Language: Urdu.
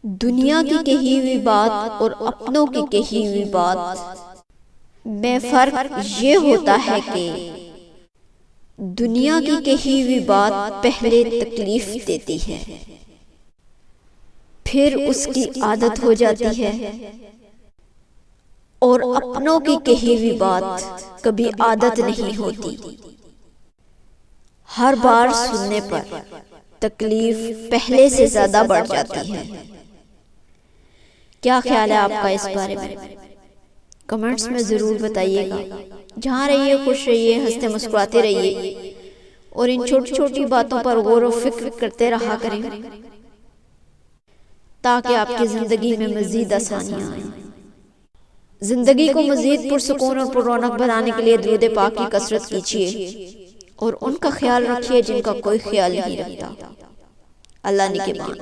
دنیا کی کہی ہوئی بات اور اپنوں کی کہی ہوئی بات میں فرق یہ ہوتا ہے کہ دنیا کی کہی ہوئی بات پہلے تکلیف دیتی ہے، پھر اس کی عادت ہو جاتی ہے، اور اپنوں کی کہی ہوئی بات کبھی عادت نہیں ہوتی۔ ہر بار سننے پر تکلیف پہلے سے زیادہ بڑھ جاتی ہے۔ کیا خیال ہے آپ کا اس بارے میں؟ کمنٹس میں ضرور بتائیے گا۔ جہاں رہیے خوش رہیے، ہنستے مسکراتے رہیے، اور ان چھوٹی چھوٹی باتوں پر غور و فکر کرتے رہا کریں تاکہ آپ کی زندگی میں مزید آسانیاں آئیں۔ زندگی کو مزید پرسکون اور پر رونق بنانے کے لیے درود پاک کی کثرت کیجیے، اور ان کا خیال رکھیے جن کا کوئی خیال نہیں رکھتا۔ اللہ نگہبان۔